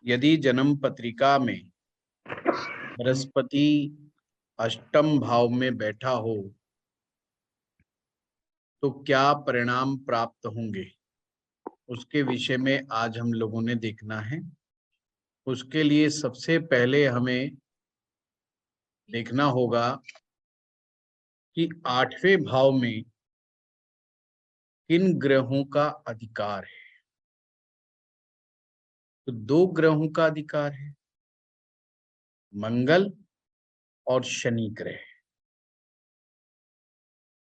यदि जन्म पत्रिका में बृहस्पति अष्टम भाव में बैठा हो तो क्या परिणाम प्राप्त होंगे, उसके विषय में आज हम लोगों ने देखना है। उसके लिए सबसे पहले हमें देखना होगा कि आठवें भाव में किन ग्रहों का अधिकार है। तो दो ग्रहों का अधिकार है, मंगल और शनि ग्रह।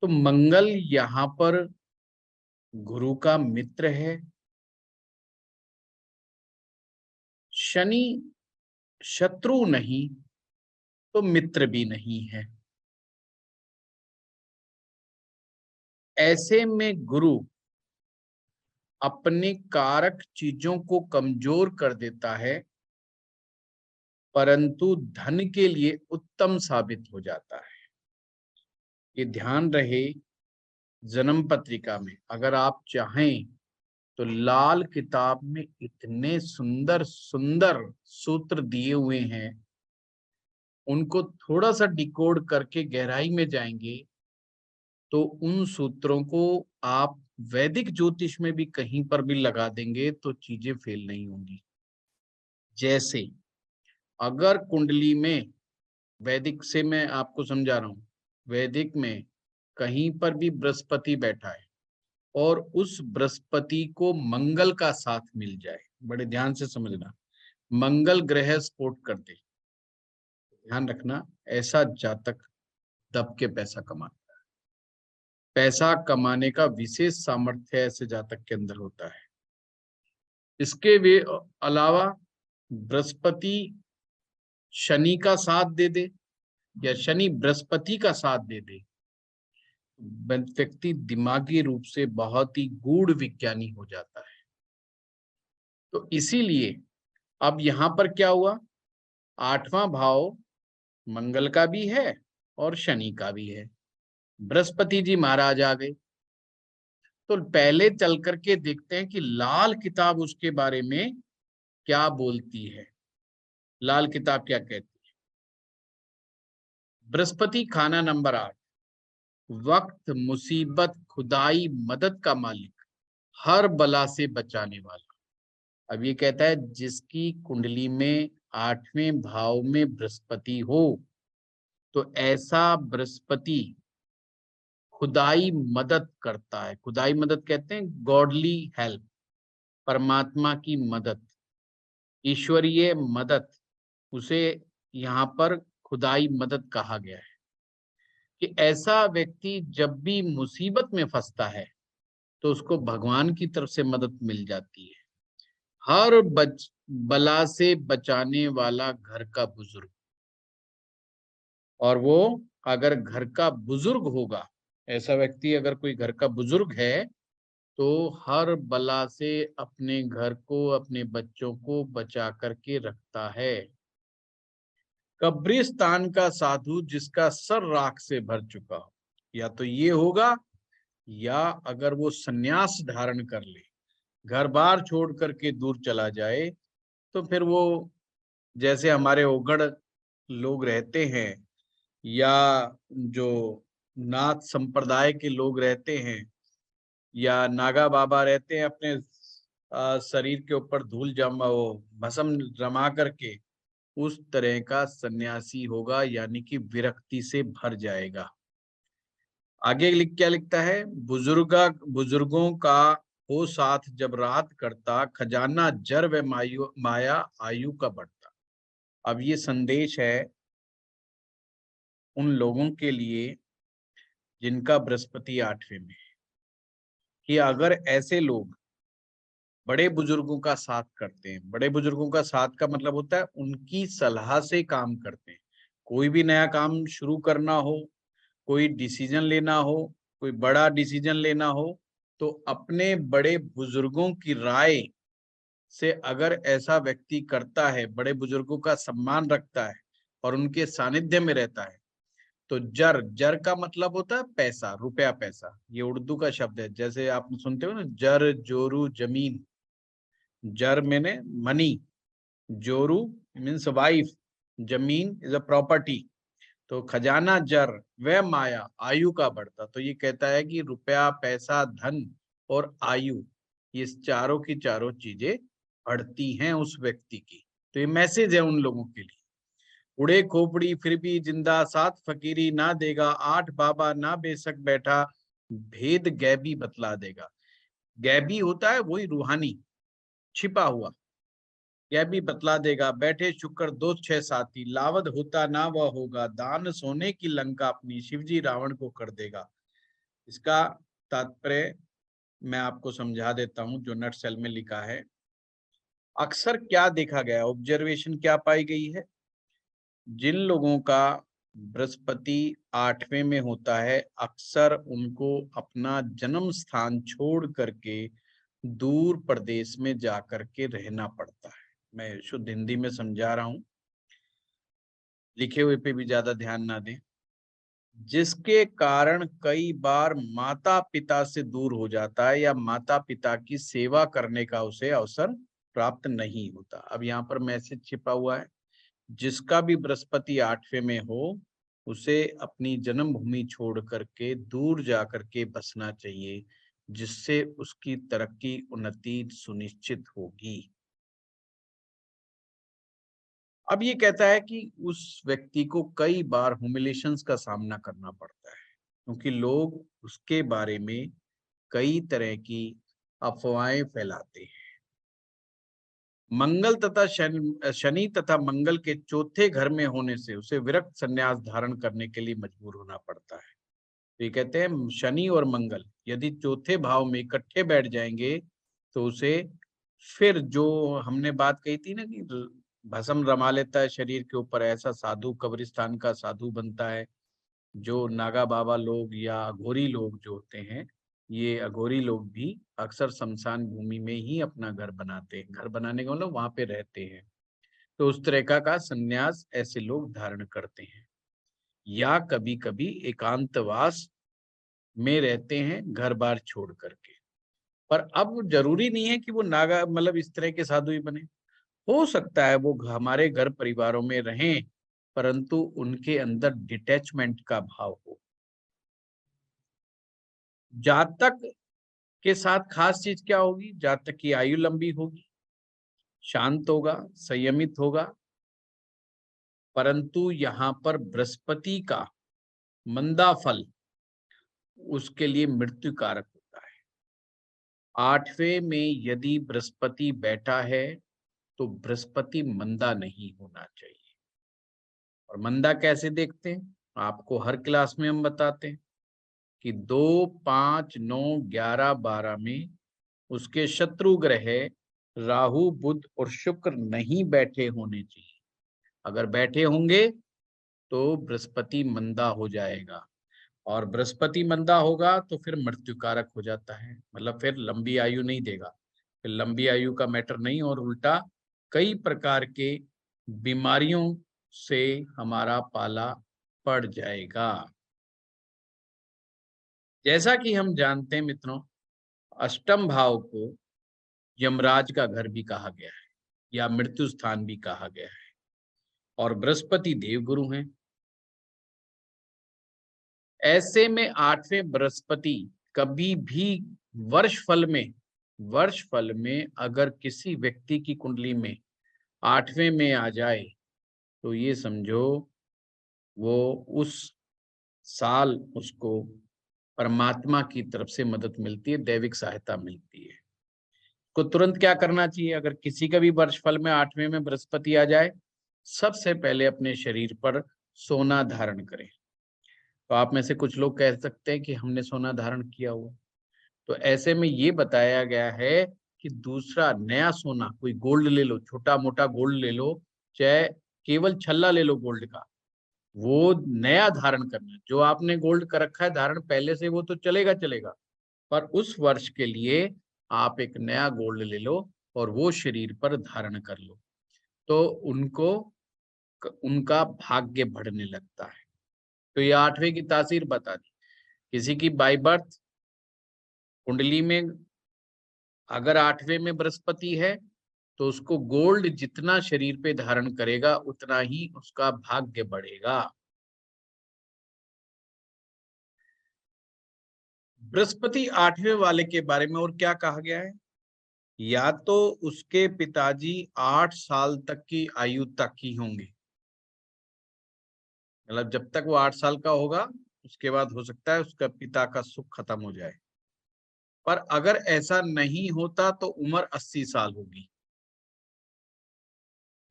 तो मंगल यहाँ पर गुरु का मित्र है, शनि शत्रु नहीं तो मित्र भी नहीं है। ऐसे में गुरु अपने कारक चीजों को कमजोर कर देता है, परंतु धन के लिए उत्तम साबित हो जाता है। ये ध्यान रहे, जन्म पत्रिका में अगर आप चाहें तो लाल किताब में इतने सुंदर सुंदर सूत्र दिए हुए हैं, उनको थोड़ा सा डिकोड करके गहराई में जाएंगे तो उन सूत्रों को आप वैदिक ज्योतिष में भी कहीं पर भी लगा देंगे तो चीजें फेल नहीं होंगी। जैसे अगर कुंडली में, वैदिक से मैं आपको समझा रहा हूं, वैदिक में कहीं पर भी बृहस्पति बैठा है और उस बृहस्पति को मंगल का साथ मिल जाए, बड़े ध्यान से समझना, मंगल ग्रह सपोर्ट कर दे, ध्यान रखना, ऐसा जातक दब के पैसा कमाता है। पैसा कमाने का विशेष सामर्थ्य ऐसे जातक के अंदर होता है। इसके वे अलावा बृहस्पति शनि का साथ दे दे या शनि बृहस्पति का साथ दे दे, व्यक्ति दिमागी रूप से बहुत ही गूढ़ विज्ञानी हो जाता है। तो इसीलिए अब यहां पर क्या हुआ, आठवां भाव मंगल का भी है और शनि का भी है, बृहस्पति जी महाराज आ गए। तो पहले चल करके देखते हैं कि लाल किताब उसके बारे में क्या बोलती है। लाल किताब क्या कहती है? बृहस्पति खाना नंबर 8, वक्त मुसीबत खुदाई मदद का मालिक, हर बला से बचाने वाला। अब ये कहता है जिसकी कुंडली में आठवें भाव में बृहस्पति हो तो ऐसा बृहस्पति खुदाई मदद करता है। खुदाई मदद कहते हैं गॉडली हेल्प, परमात्मा की मदद, ईश्वरीय मदद, उसे यहाँ पर खुदाई मदद कहा गया है। कि ऐसा व्यक्ति जब भी मुसीबत में फंसता है तो उसको भगवान की तरफ से मदद मिल जाती है। हर बला से बचाने वाला घर का बुजुर्ग, और वो अगर घर का बुजुर्ग होगा, ऐसा व्यक्ति अगर कोई घर का बुजुर्ग है तो हर बला से अपने घर को, अपने बच्चों को बचा करके रखता है। कब्रिस्तान का साधु जिसका सर राख से भर चुका हो, या तो ये होगा, या अगर वो सन्यास धारण कर ले, घर बार छोड़ करके दूर चला जाए, तो फिर वो जैसे हमारे ओगड़ लोग रहते हैं या जो नाथ संप्रदाय के लोग रहते हैं या नागा बाबा रहते हैं, अपने शरीर के ऊपर धूल जमा, वो भस्म जमा करके, उस तरह का सन्यासी होगा, यानी कि विरक्ति से भर जाएगा। आगे क्या लिखता है, बुजुर्गों का हो साथ जब रात करता, खजाना जर व माया आयु का बढ़ता। अब ये संदेश है उन लोगों के लिए जिनका बृहस्पति आठवें में है, कि अगर ऐसे लोग बड़े बुजुर्गों का साथ करते हैं, बड़े बुजुर्गों का साथ का मतलब होता है उनकी सलाह से काम करते हैं। कोई भी नया काम शुरू करना हो, कोई डिसीजन लेना हो, कोई बड़ा डिसीजन लेना हो, तो अपने बड़े बुजुर्गों की राय से अगर ऐसा व्यक्ति करता है, बड़े बुजुर्गों का सम्मान रखता है और उनके सानिध्य में रहता है, तो जर जर का मतलब होता है पैसा, रुपया पैसा। ये उर्दू का शब्द है, जैसे आप सुनते हो ना, जर जोरू जमीन, जर मैंने मनी, जोरू मीन्स वाइफ, जमीन इज अ प्रॉपर्टी, तो खजाना जर, वह माया आयु का बढ़ता। तो ये कहता है कि रुपया, पैसा, धन और आयु, ये चारों की चारों चीजें बढ़ती हैं उस व्यक्ति की। तो ये मैसेज है उन लोगों के लिए। उड़े खोपड़ी फिर भी जिंदा, सात फकीरी ना देगा, आठ बाबा ना बेशक बैठा, भेद गैबी बतला देगा। गैबी होता है वही रूहानी, छिपा हुआ, यह भी बतला देगा। बैठे शुक्र दो छह साथी, लावद होता ना वह होगा, दान सोने की लंका अपनी, शिवजी रावण को कर देगा। इसका तात्पर्य मैं आपको समझा देता हूं, जो नट सेल में लिखा है। अक्सर क्या देखा गया, ऑब्जर्वेशन क्या पाई गई है, जिन लोगों का बृहस्पति 8वें में होता है, अक्सर उनको अपना जन्म स्थान छोड़ करके दूर प्रदेश में जाकर के रहना पड़ता है। मैं शुद्ध हिंदी में समझा रहा हूं, लिखे हुए पे भी ज्यादा ध्यान ना दें। जिसके कारण कई बार माता पिता से दूर हो जाता है, या माता पिता की सेवा करने का उसे अवसर प्राप्त नहीं होता। अब यहाँ पर मैसेज छिपा हुआ है, जिसका भी बृहस्पति 8वें में हो, उसे अपनी जन्मभूमि छोड़ करके दूर जा करके बसना चाहिए, जिससे उसकी तरक्की उन्नति सुनिश्चित होगी। अब ये कहता है कि उस व्यक्ति को कई बार ह्यूमिलेशंस का सामना करना पड़ता है, क्योंकि लोग उसके बारे में कई तरह की अफवाहें फैलाते हैं। मंगल तथा शनि तथा मंगल के चौथे घर में होने से उसे विरक्त संन्यास धारण करने के लिए मजबूर होना पड़ता है। तो ये कहते हैं शनि और मंगल यदि चौथे भाव में इकट्ठे बैठ जाएंगे, तो उसे फिर जो हमने बात कही थी ना कि भस्म रमा लेता है शरीर के ऊपर, ऐसा साधु कब्रिस्तान का साधु बनता है। जो नागा बाबा लोग या अघोरी लोग जो होते हैं, ये अघोरी लोग भी अक्सर शमशान भूमि में ही अपना घर बनाते हैं। घर बनाने का मतलब वहां पे रहते हैं। तो उस तरह का संन्यास ऐसे लोग धारण करते हैं, या कभी कभी एकांतवास में रहते हैं घर बार छोड़ करके। पर अब जरूरी नहीं है कि वो नागा मतलब इस तरह के साधु ही बने। हो सकता है वो हमारे घर परिवारों में रहें, परंतु उनके अंदर डिटैचमेंट का भाव हो। जातक के साथ खास चीज क्या होगी, जातक की आयु लंबी होगी, शांत होगा, संयमित होगा। परंतु यहाँ पर बृहस्पति का मंदा फल उसके लिए मृत्यु कारक होता है। 8वें में यदि बृहस्पति बैठा है, तो बृहस्पति मंदा नहीं होना चाहिए। और मंदा कैसे देखते हैं, आपको हर क्लास में हम बताते हैं कि 2, 5, 9, 11, 12 में उसके शत्रु ग्रह राहु, बुध और शुक्र नहीं बैठे होने चाहिए। अगर बैठे होंगे तो बृहस्पति मंदा हो जाएगा, और बृहस्पति मंदा होगा तो फिर मृत्यु कारक हो जाता है, मतलब फिर लंबी आयु नहीं देगा। फिर लंबी आयु का मैटर नहीं, और उल्टा कई प्रकार के बीमारियों से हमारा पाला पड़ जाएगा। जैसा कि हम जानते हैं मित्रों, अष्टम भाव को यमराज का घर भी कहा गया है, या मृत्यु स्थान भी कहा गया है, और बृहस्पति देवगुरु हैं। ऐसे में 8वें बृहस्पति कभी भी वर्ष फल में अगर किसी व्यक्ति की कुंडली में 8वें में आ जाए, तो ये समझो वो उस साल उसको परमात्मा की तरफ से मदद मिलती है, दैविक सहायता मिलती है। को तुरंत क्या करना चाहिए, अगर किसी का भी वर्ष फल में 8वें में बृहस्पति आ जाए, सबसे पहले अपने शरीर पर सोना धारण करें। तो आप में से कुछ लोग कह सकते हैं कि हमने सोना धारण किया हुआ, तो ऐसे में ये बताया गया है कि दूसरा नया सोना, कोई गोल्ड ले लो, छोटा मोटा गोल्ड ले लो, चाहे केवल छल्ला ले लो गोल्ड का, वो नया धारण करना। जो आपने गोल्ड कर रखा है धारण पहले से, वो तो चलेगा चलेगा, पर उस वर्ष के लिए आप एक नया गोल्ड ले लो और वो शरीर पर धारण कर लो, तो उनका भाग्य बढ़ने लगता है। तो ये 8वें की तासीर बता दी। किसी की बाय बर्थ कुंडली में अगर 8वें में बृहस्पति है, तो उसको गोल्ड जितना शरीर पे धारण करेगा उतना ही उसका भाग्य बढ़ेगा। बृहस्पति 8वें वाले के बारे में और क्या कहा गया है? या तो उसके पिताजी 8 साल तक की आयु तक ही होंगे, मतलब जब तक वो 8 साल का होगा उसके बाद हो सकता है उसका पिता का सुख खत्म हो जाए। पर अगर ऐसा नहीं होता तो उम्र 80 साल होगी।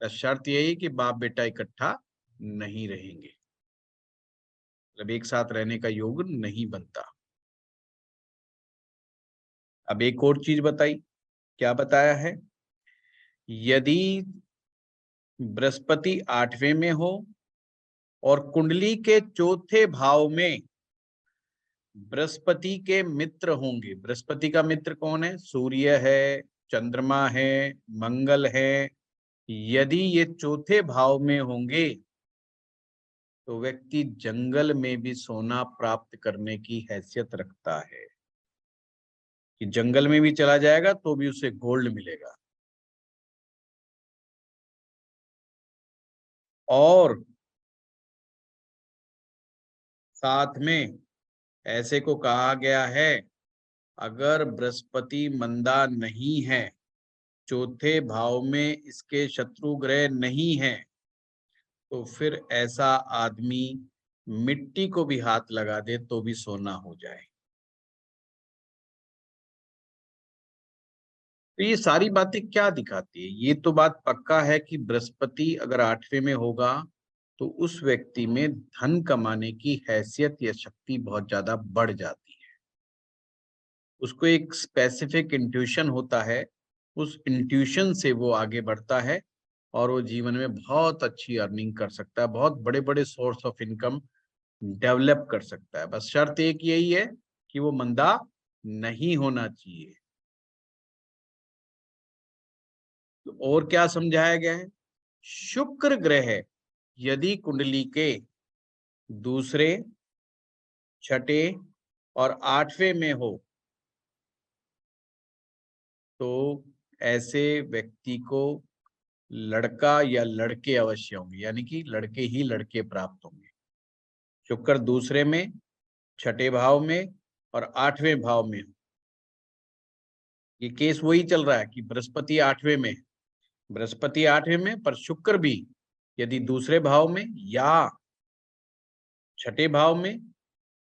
तो शर्त यही कि बाप बेटा इकट्ठा नहीं रहेंगे, मतलब एक साथ रहने का योग नहीं बनता। अब एक और चीज बताई, क्या बताया है? यदि बृहस्पति 8वें में हो और कुंडली के चौथे भाव में बृहस्पति के मित्र होंगे। बृहस्पति का मित्र कौन है? सूर्य है, चंद्रमा है, मंगल है। यदि ये चौथे भाव में होंगे तो व्यक्ति जंगल में भी सोना प्राप्त करने की हैसियत रखता है, कि जंगल में भी चला जाएगा तो भी उसे गोल्ड मिलेगा। और साथ में ऐसे को कहा गया है, अगर बृहस्पति मंदा नहीं है, चौथे भाव में इसके शत्रु ग्रह नहीं है, तो फिर ऐसा आदमी मिट्टी को भी हाथ लगा दे तो भी सोना हो जाए। तो ये सारी बातें क्या दिखाती है? ये तो बात पक्का है कि बृहस्पति अगर 8वें में होगा तो उस व्यक्ति में धन कमाने की हैसियत या शक्ति बहुत ज्यादा बढ़ जाती है। उसको एक स्पेसिफिक इंट्यूशन होता है, उस इंट्यूशन से वो आगे बढ़ता है और वो जीवन में बहुत अच्छी अर्निंग कर सकता है, बहुत बड़े बड़े सोर्स ऑफ इनकम डेवलप कर सकता है। बस शर्त एक यही है कि वो मंदा नहीं होना चाहिए। तो और क्या समझाया गया है? शुक्र ग्रह यदि कुंडली के दूसरे, छठे और 8वें में हो तो ऐसे व्यक्ति को लड़का या लड़के अवश्य होंगे, यानी कि लड़के ही लड़के प्राप्त होंगे। शुक्र दूसरे में, छठे भाव में और 8वें भाव में। ये केस वही चल रहा है कि बृहस्पति 8वें में, बृहस्पति 8वें में पर शुक्र भी यदि दूसरे भाव में या छठे भाव में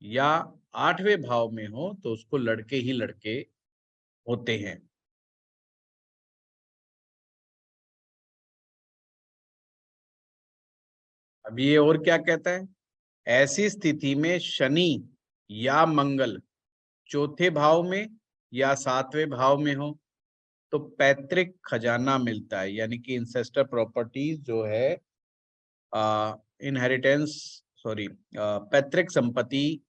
या 8वें भाव में हो तो उसको लड़के ही लड़के होते हैं। अब ये और क्या कहता है? ऐसी स्थिति में शनि या मंगल चौथे भाव में या 7वें भाव में हो तो पैतृक खजाना मिलता है, यानी कि इंसेस्टर प्रॉपर्टीज जो है, इनहेरिटेंस, सॉरी, पैतृक संपत्ति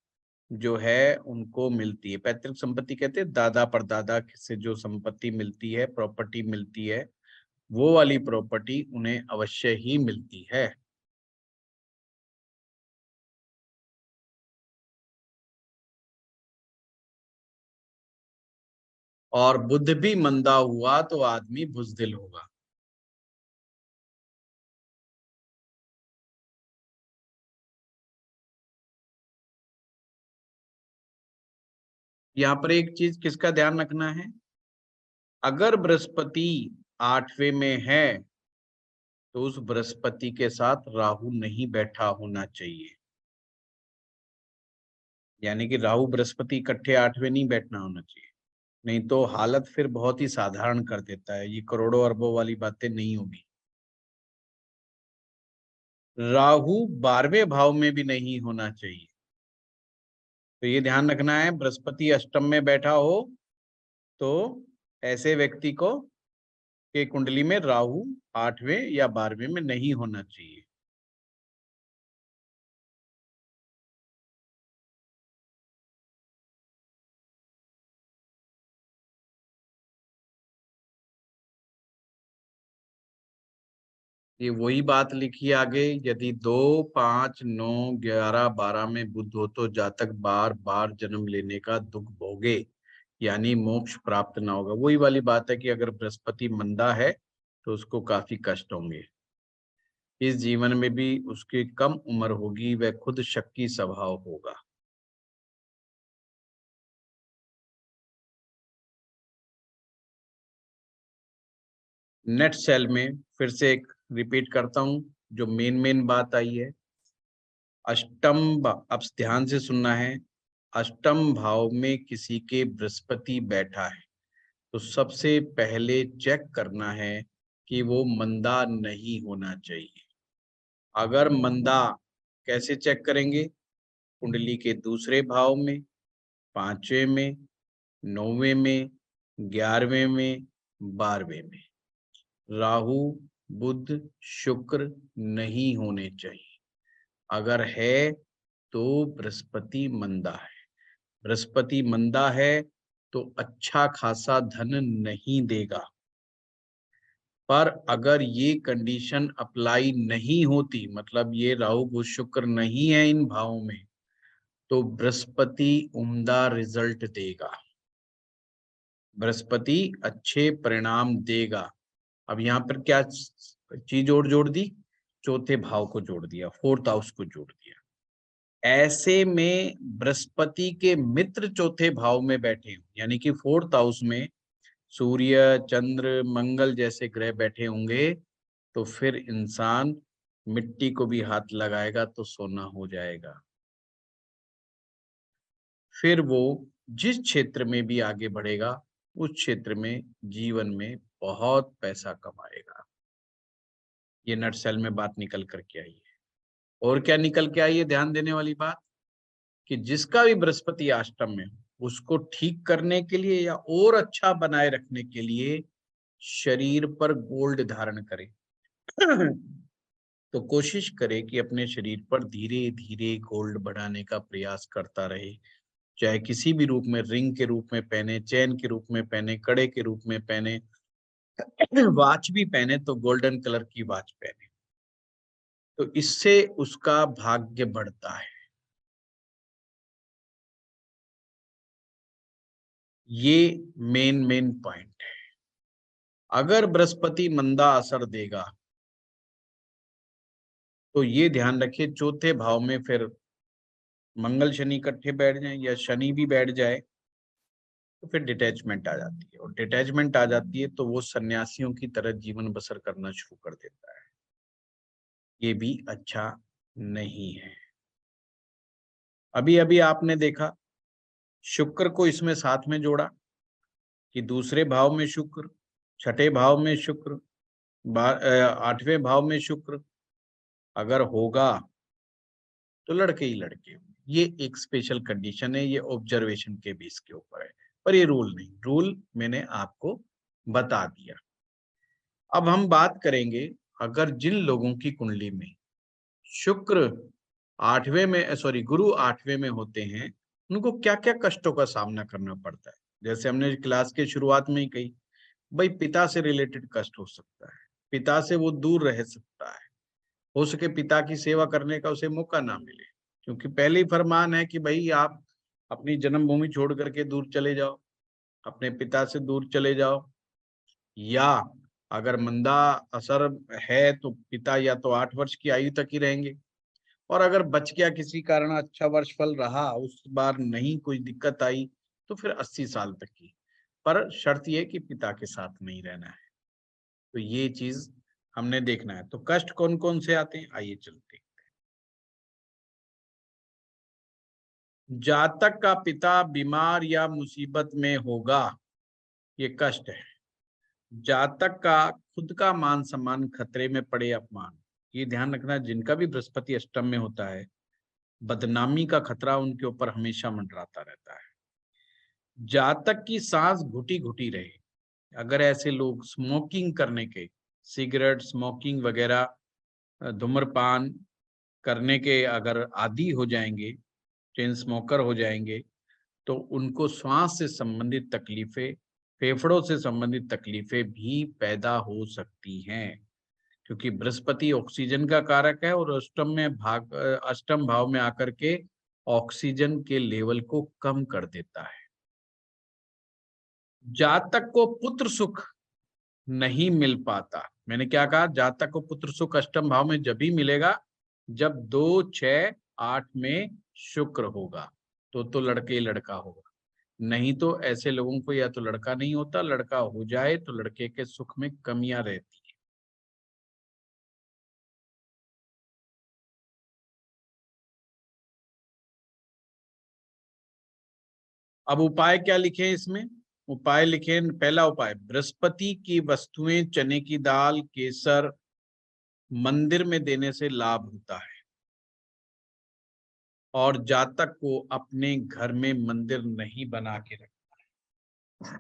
जो है उनको मिलती है। पैतृक संपत्ति कहते हैं दादा परदादा से जो संपत्ति मिलती है, प्रॉपर्टी मिलती है, वो वाली प्रॉपर्टी उन्हें अवश्य ही मिलती है। और बुध भी मंदा हुआ तो आदमी बुजदिल होगा। यहाँ पर एक चीज किसका ध्यान रखना है? अगर बृहस्पति 8वें में है तो उस बृहस्पति के साथ राहु नहीं बैठा होना चाहिए, यानी कि राहु बृहस्पति इकट्ठे 8वें नहीं बैठना होना चाहिए, नहीं तो हालत फिर बहुत ही साधारण कर देता है, ये करोड़ों अरबों वाली बातें नहीं होगी। राहु 12वें भाव में भी नहीं होना चाहिए। तो ये ध्यान रखना है, बृहस्पति अष्टम में बैठा हो तो ऐसे व्यक्ति को के कुंडली में राहु 8वें या 12वें में नहीं होना चाहिए। ये वही बात लिखी आगे, यदि 2, 5, 9, 11, 12 में बुध हो तो जातक बार बार जन्म लेने का दुख भोगे, यानी मोक्ष प्राप्त ना होगा। वही वाली बात है कि अगर बृहस्पति मंदा है तो उसको काफी कष्ट होंगे। इस जीवन में भी उसकी कम उम्र होगी, वह खुद शक्की स्वभाव होगा। नेक्स्ट सेल में फिर से एक रिपीट करता हूं, जो मेन बात आई है। अब ध्यान से सुनना है। अष्टम भाव में किसी के बृहस्पति बैठा है तो सबसे पहले चेक करना है कि वो मंदा नहीं होना चाहिए। अगर मंदा, कैसे चेक करेंगे? कुंडली के दूसरे भाव में, पांचवें में, नौवें में, 11वें में, 12वें में राहु, बुध, शुक्र नहीं होने चाहिए। अगर है तो बृहस्पति मंदा है। बृहस्पति मंदा है तो अच्छा खासा धन नहीं देगा। पर अगर ये कंडीशन अप्लाई नहीं होती, मतलब ये राहु बुध शुक्र नहीं है इन भावों में, तो बृहस्पति उम्दा रिजल्ट देगा, बृहस्पति अच्छे परिणाम देगा। अब यहाँ पर क्या चीज और जोड़ दी? चौथे भाव को जोड़ दिया, फोर्थ हाउस को जोड़ दिया। ऐसे में बृहस्पति के मित्र चौथे भाव में बैठे हो, यानी कि फोर्थ हाउस में सूर्य, चंद्र, मंगल जैसे ग्रह बैठे होंगे, तो फिर इंसान मिट्टी को भी हाथ लगाएगा तो सोना हो जाएगा। फिर वो जिस क्षेत्र में भी आगे बढ़ेगा, उस क्षेत्र में जीवन में बहुत पैसा कमाएगा। ये नटसेल में बात निकल करके आई है। और क्या निकल के आई है ध्यान देने वाली बात? कि जिसका भी बृहस्पति अष्टम में हो, उसको ठीक करने के लिए या और अच्छा बनाए रखने के लिए शरीर पर गोल्ड धारण करे। तो कोशिश करे कि अपने शरीर पर धीरे धीरे गोल्ड बढ़ाने का प्रयास करता रहे। चाहे किसी भी रूप में, रिंग के रूप में पहने, चैन के रूप में पहने, कड़े के रूप में पहने, वॉच भी पहने तो गोल्डन कलर की वॉच पहने, तो इससे उसका भाग्य बढ़ता है। ये मेन पॉइंट है। अगर बृहस्पति मंदा असर देगा तो ये ध्यान रखिए, चौथे भाव में फिर मंगल शनि इकट्ठे बैठ जाए या शनि भी बैठ जाए तो फिर डिटैचमेंट आ जाती है, और डिटैचमेंट आ जाती है तो वो सन्यासियों की तरह जीवन बसर करना शुरू कर देता है। ये भी अच्छा नहीं है। अभी अभी आपने देखा, शुक्र को इसमें साथ में जोड़ा कि दूसरे भाव में शुक्र, छठे भाव में शुक्र, 8वें भाव में शुक्र अगर होगा तो लड़के ही लड़के होंगे। ये एक स्पेशल कंडीशन है, ये ऑब्जर्वेशन के बेस के ऊपर है, पर ये रूल नहीं। रूल मैंने आपको बता दिया। अब हम बात करेंगे, अगर जिन लोगों की कुंडली में शुक्र गुरु 8वें में होते हैं, उनको क्या क्या कष्टों का सामना करना पड़ता है। जैसे हमने क्लास के शुरुआत में ही कही, भाई पिता से रिलेटेड कष्ट हो सकता है, पिता से वो दूर रह सकता है, हो सके पिता की सेवा करने का उसे मौका ना मिले, क्योंकि पहले ही फरमान है कि भाई आप अपनी जन्मभूमि छोड़ करके दूर चले जाओ, अपने पिता से दूर चले जाओ। या अगर मंदा असर है तो पिता या तो 8 वर्ष की आयु तक ही रहेंगे, और अगर बच गया किसी कारण, अच्छा वर्ष फल रहा, उस बार नहीं कोई दिक्कत आई, तो फिर 80 साल तक की। पर शर्त यह कि पिता के साथ नहीं रहना है। तो ये चीज हमने देखना है। तो कष्ट कौन कौन से आते हैं, आइए चलते हैं। जातक का पिता बीमार या मुसीबत में होगा, ये कष्ट है। जातक का खुद का मान सम्मान खतरे में पड़े, अपमान, ये ध्यान रखना। जिनका भी बृहस्पति अष्टम में होता है, बदनामी का खतरा उनके ऊपर हमेशा मंडराता रहता है। जातक की सांस घुटी घुटी रहे, अगर ऐसे लोग स्मोकिंग करने के, सिगरेट स्मोकिंग वगैरह, धूम्रपान करने के अगर आदी हो जाएंगे, चेन स्मोकर हो जाएंगे, तो उनको श्वास से संबंधित तकलीफें, फेफड़ों से संबंधित तकलीफें भी पैदा हो सकती हैं, क्योंकि बृहस्पति ऑक्सीजन का कारक है और अष्टम भाव में आकर के ऑक्सीजन के लेवल को कम कर देता है। जातक को पुत्र सुख नहीं मिल पाता। मैंने क्या कहा, जातक को पुत्र सुख अष्टम भाव में जब ही मिलेगा जब 2, 6, 8 में शुक्र होगा, तो लड़के लड़का होगा। नहीं तो ऐसे लोगों को या तो लड़का नहीं होता, लड़का हो जाए तो लड़के के सुख में कमियां रहती है। अब उपाय क्या लिखे इसमें? उपाय लिखे, पहला उपाय, बृहस्पति की वस्तुएं, चने की दाल, केसर मंदिर में देने से लाभ होता है। और जातक को अपने घर में मंदिर नहीं बना के रखना है।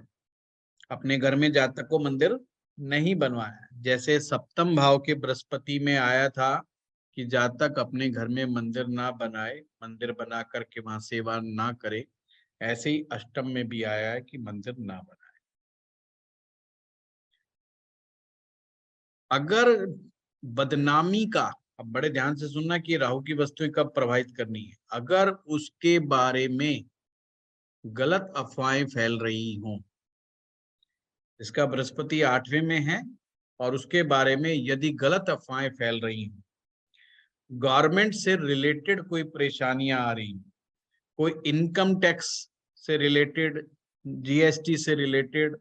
अपने घर में जातक को मंदिर नहीं बनवाया। जैसे सप्तम भाव के बृहस्पति में आया था कि जातक अपने घर में मंदिर ना बनाए, मंदिर बना करके वहां सेवा ना करे, ऐसे ही अष्टम में भी आया है कि मंदिर ना बनाए। अगर बदनामी का, अब बड़े ध्यान से सुनना कि राहु की वस्तुएं कब प्रभावित करनी है, अगर उसके बारे में गलत अफवाहें फैल रही हों, इसका बृहस्पति 8वें में है और उसके बारे में यदि गलत अफवाहें फैल रही हों, गवर्नमेंट से रिलेटेड कोई परेशानियां आ रही, कोई इनकम टैक्स से रिलेटेड, जीएसटी से रिलेटेड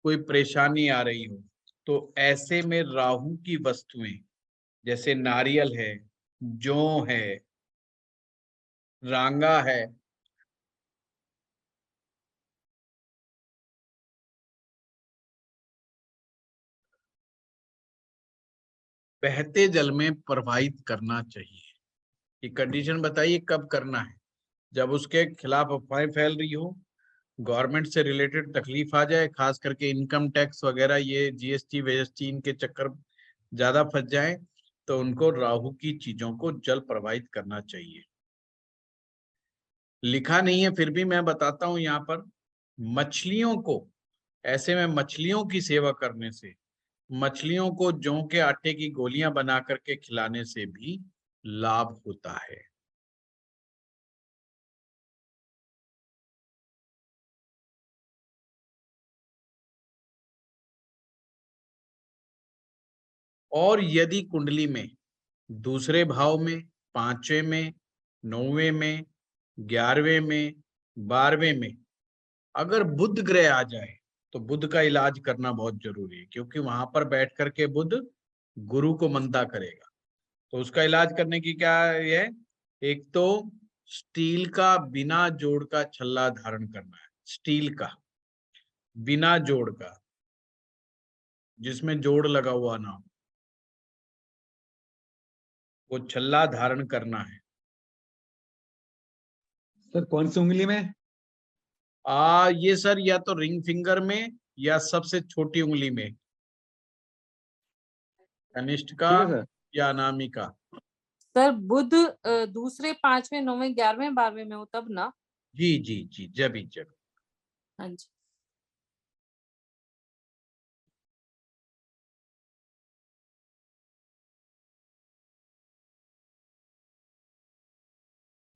कोई परेशानी आ रही हो, तो ऐसे में राहु की वस्तुएं जैसे नारियल है, जौ है, रांगा है, बहते जल में प्रवाहित करना चाहिए। ये कंडीशन बताइए कब करना है? जब उसके खिलाफ अफवाहें फैल रही हो, गवर्नमेंट से रिलेटेड तकलीफ आ जाए, खास करके इनकम टैक्स वगैरह, ये जीएसटी वीएसटी इनके चक्कर ज्यादा फंस जाए, तो उनको राहु की चीजों को जल प्रवाहित करना चाहिए। लिखा नहीं है फिर भी मैं बताता हूं यहाँ पर, मछलियों को, ऐसे में मछलियों की सेवा करने से, मछलियों को जौ के आटे की गोलियां बना करके खिलाने से भी लाभ होता है। और यदि कुंडली में दूसरे भाव में, 5वें में, 9वें में, 11वें में, 12वें में अगर बुध ग्रह आ जाए, तो बुध का इलाज करना बहुत जरूरी है, क्योंकि वहां पर बैठ करके बुध गुरु को मंदा करेगा। तो उसका इलाज करने की क्या है? एक तो स्टील का बिना जोड़ का छल्ला धारण करना है, स्टील का बिना जोड़ का, जिसमें जोड़ लगा हुआ ना हो, वो छल्ला धारण करना है। सर कौन सी उंगली में? ये सर या तो रिंग फिंगर में या सबसे छोटी उंगली में, कनिष्ठ का ठीक है सर। या अनामिका। सर बुध दूसरे, 5वें, 9वें, 11वें, 12वें में हो तब ना? जी जी जी, जब ही जब। हाँ जी।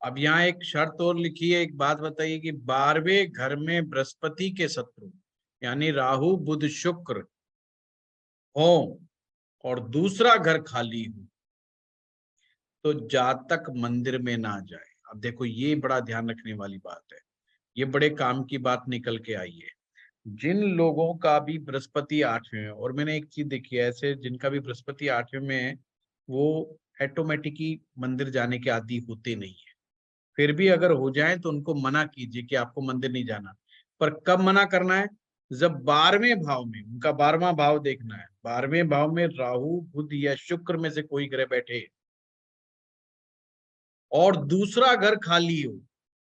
अब यहाँ एक शर्त और लिखी है, एक बात बताइए कि 12वें घर में बृहस्पति के शत्रु यानी राहु बुध शुक्र हो और दूसरा घर खाली हो, तो जातक मंदिर में ना जाए। अब देखो ये बड़ा ध्यान रखने वाली बात है, ये बड़े काम की बात निकल के आई है। जिन लोगों का भी बृहस्पति 8वें में, और मैंने एक चीज देखी है, ऐसे जिनका भी बृहस्पति 8वें में है, वो ऑटोमेटिक ही मंदिर जाने के आदी होते नहीं है। फिर भी अगर हो जाए तो उनको मना कीजिए कि आपको मंदिर नहीं जाना। पर कब मना करना है? जब 12वें भाव में, उनका 12वां भाव देखना है, 12वें भाव में राहु बुध या शुक्र में से कोई ग्रह बैठे और दूसरा घर खाली हो।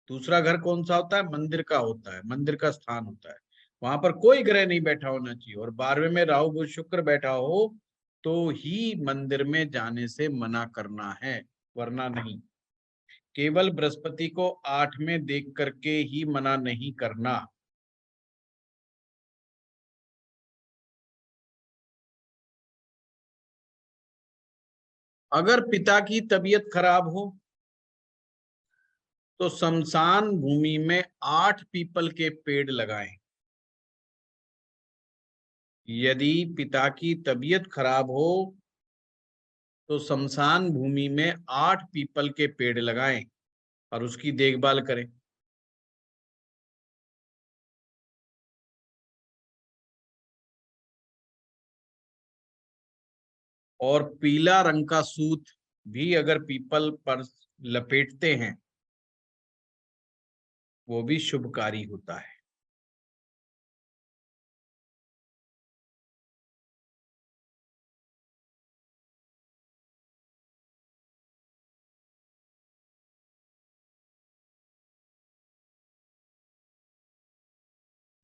दूसरा घर कौन सा होता है? मंदिर का होता है, मंदिर का स्थान होता है। वहां पर कोई ग्रह नहीं बैठा होना चाहिए और 12वें में राहु बुध शुक्र बैठा हो तो ही मंदिर में जाने से मना करना है, वरना नहीं। केवल बृहस्पति को 8 में देख करके ही मना नहीं करना। अगर पिता की तबीयत खराब हो तो शमशान भूमि में 8 पीपल के पेड़ लगाएं। यदि पिता की तबीयत खराब हो तो शमशान भूमि में 8 पीपल के पेड़ लगाएं और उसकी देखभाल करें। और पीला रंग का सूत भी अगर पीपल पर लपेटते हैं वो भी शुभकारी होता है।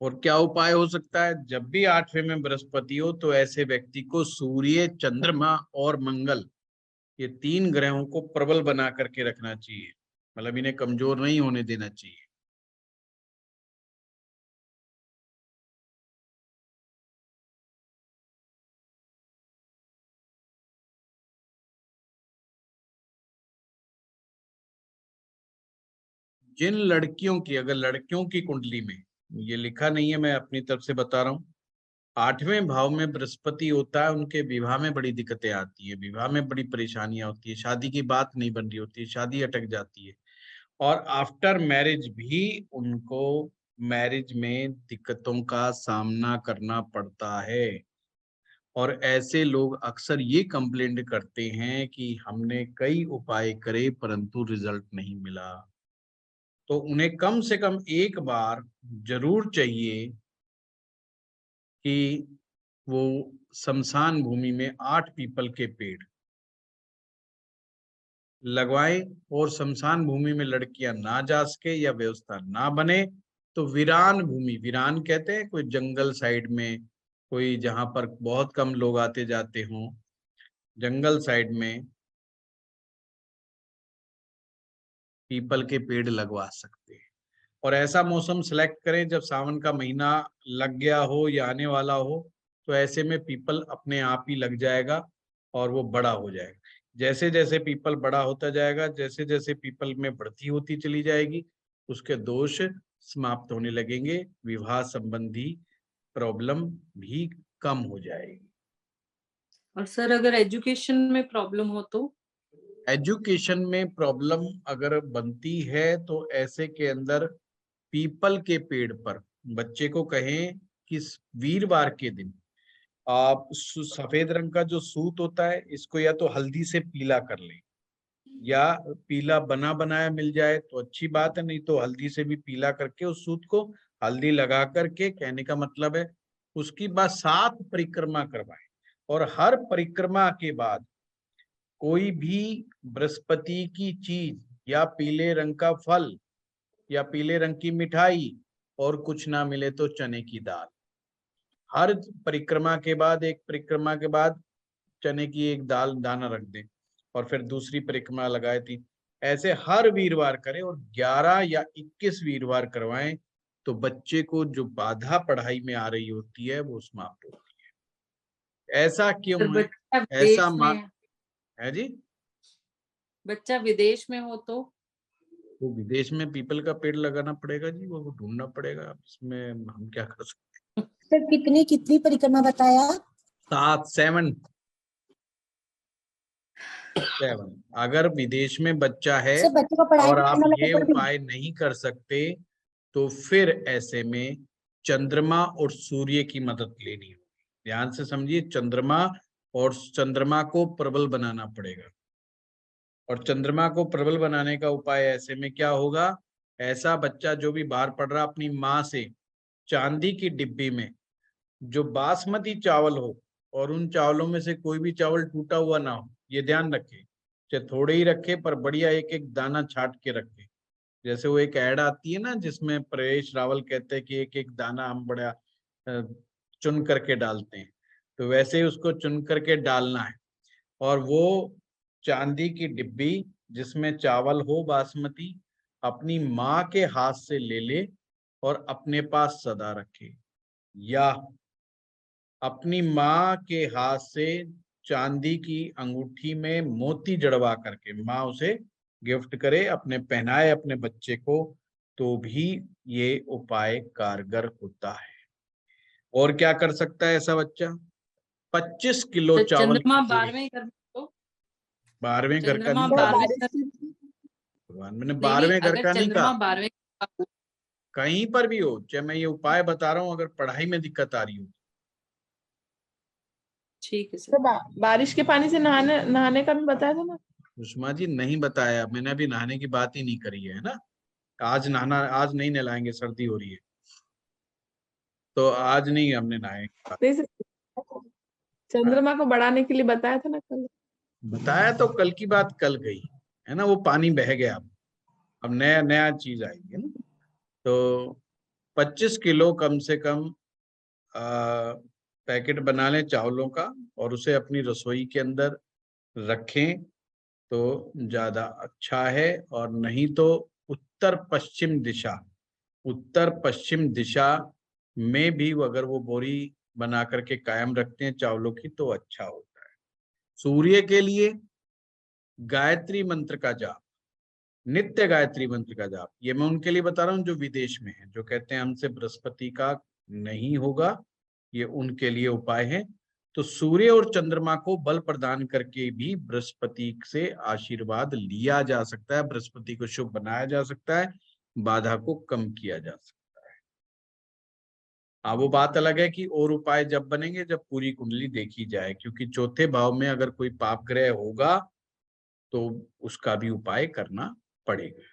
और क्या उपाय हो सकता है? जब भी 8वें में बृहस्पति हो तो ऐसे व्यक्ति को सूर्य, चंद्रमा और मंगल, ये 3 ग्रहों को प्रबल बना करके रखना चाहिए, मतलब इन्हें कमजोर नहीं होने देना चाहिए। जिन लड़कियों की, अगर लड़कियों की कुंडली में, ये लिखा नहीं है, मैं अपनी तरफ से बता रहा हूँ, 8वें भाव में बृहस्पति होता है, उनके विवाह में बड़ी दिक्कतें आती है, विवाह में बड़ी परेशानियां होती है, शादी की बात नहीं बन रही होती है, शादी अटक जाती है, और आफ्टर मैरिज भी उनको मैरिज में दिक्कतों का सामना करना पड़ता है। और ऐसे लोग अक्सर ये कंप्लेंट करते हैं कि हमने कई उपाय करे परंतु रिजल्ट नहीं मिला। तो उन्हें कम से कम एक बार जरूर चाहिए कि वो शमशान भूमि में 8 पीपल के पेड़ लगवाएं। और शमशान भूमि में लड़कियां ना जा सके या व्यवस्था ना बने तो वीरान भूमि, वीरान कहते हैं कोई जंगल साइड में, कोई जहां पर बहुत कम लोग आते जाते हों, जंगल साइड में पीपल के पेड़ लगवा सकते हैं। और ऐसा मौसम सिलेक्ट करें जब सावन का महीना लग गया हो या आने वाला हो, तो ऐसे में पीपल अपने आप ही लग जाएगा और वो बड़ा हो जाएगा। जैसे जैसे पीपल बड़ा होता जाएगा, जैसे जैसे पीपल में बढ़ती होती चली जाएगी, उसके दोष समाप्त होने लगेंगे, विवाह संबंधी प्रॉब्लम भी कम हो जाएगी। और सर अगर एजुकेशन में प्रॉब्लम हो तो? एजुकेशन में प्रॉब्लम अगर बनती है तो ऐसे के अंदर पीपल के पेड़ पर बच्चे को कहें कि वीरवार के दिन आप सफेद रंग का जो सूत होता है इसको या तो हल्दी से पीला कर लें, या पीला बना बनाया मिल जाए तो अच्छी बात है, नहीं तो हल्दी से भी पीला करके उस सूत को हल्दी लगा करके, कहने का मतलब है उसकी बाद 7 परिक्रमा करवाएं। और हर परिक्रमा के बाद कोई भी बृहस्पति की चीज या पीले रंग का फल या पीले रंग की मिठाई, और कुछ ना मिले तो चने की दाल, हर परिक्रमा के बाद, एक परिक्रमा के बाद चने की एक दाल दाना रख दें और फिर दूसरी परिक्रमा लगाए थी। ऐसे हर वीरवार करें और 11 या 21 वीरवार करवाएं तो बच्चे को जो बाधा पढ़ाई में आ रही होती है वो समाप्त होती है। ऐसा क्यों सर है? बच्चा ऐसा विदेश में है जी। बच्चा विदेश में हो तो? वो विदेश में पीपल का पेड़ लगाना पड़ेगा जी, वो ढूंढना पड़ेगा, इसमें हम क्या कर सकते। सर कितनी कितनी परिक्रमा बताया? 7 अगर विदेश में बच्चा है सर बच्चों को पढ़ाई और में आप मन ये लगे तो भी उपाय नहीं कर सकते तो फिर ऐसे में चंद्रमा और सूर्य की मदद लेनी होगी। ध्यान से समझिए, चंद्रमा, और चंद्रमा को प्रबल बनाना पड़ेगा। और चंद्रमा को प्रबल बनाने का उपाय ऐसे में क्या होगा? ऐसा बच्चा जो भी बाहर पढ़ रहा, अपनी माँ से चांदी की डिब्बी में जो बासमती चावल हो, और उन चावलों में से कोई भी चावल टूटा हुआ ना हो, ये ध्यान रखे, चाहे थोड़े ही रखे पर बढ़िया एक एक दाना छाट के रखे। जैसे वो एक ऐड आती है ना जिसमें परेश रावल कहते हैं कि एक एक दाना हम बड़ा चुन करके डालते हैं, तो वैसे ही उसको चुन करके डालना है। और वो चांदी की डिब्बी जिसमें चावल हो बासमती, अपनी माँ के हाथ से ले ले और अपने पास सदा रखे, या अपनी माँ के हाथ से चांदी की अंगूठी में मोती जड़वा करके माँ उसे गिफ्ट करे, अपने पहनाए अपने बच्चे को, तो भी ये उपाय कारगर होता है। और क्या कर सकता है ऐसा बच्चा? 25 किलो तो चावल चंद्रमा की बोरी। 12वें घर में तो 12वें घर का चंद्रमा नहीं कहा 12वें बारिश घर की भगवान, मैंने नहीं 12वें घर अगर का नहीं चंद्रमा कहा। 12वें घर का हो, कहीं पर भी हो, चाहे मैं ये उपाय बता रहा हूं, अगर पढ़ाई में दिक्कत आ रही हो। ठीक है सर। तो बारिश के पानी से नहाने नहाने का भी बताया था ना। सुषमा जी नहीं बताया, मैंने अभी नहाने की बात ही नहीं करी है ना। आज नहाना, आज नहीं नहलाएंगे, सर्दी हो रही है तो आज नहीं हमने नहाए। तो इसे चंद्रमा को बढ़ाने के लिए बताया था ना कल। बताया तो कल की बात कल गई है ना, वो पानी बह गया। अब नया नया चीज आएगी ना। तो 25 किलो कम से कम पैकेट बना लें चावलों का, और उसे अपनी रसोई के अंदर रखें तो ज्यादा अच्छा है। और नहीं तो उत्तर पश्चिम दिशा में भी अगर वो बोरी बना करके कायम रखते हैं चावलों की तो अच्छा होता है। सूर्य के लिए गायत्री मंत्र का जाप, नित्य गायत्री मंत्र का जाप, ये मैं उनके लिए बता रहा हूँ जो विदेश में है, जो कहते हैं हमसे बृहस्पति का नहीं होगा, ये उनके लिए उपाय है। तो सूर्य और चंद्रमा को बल प्रदान करके भी बृहस्पति से आशीर्वाद लिया जा सकता है, बृहस्पति को शुभ बनाया जा सकता है, बाधा को कम किया जा सकता है। हाँ, वो बात अलग है कि और उपाय जब बनेंगे जब पूरी कुंडली देखी जाए, क्योंकि चौथे भाव में अगर कोई पाप ग्रह होगा तो उसका भी उपाय करना पड़ेगा।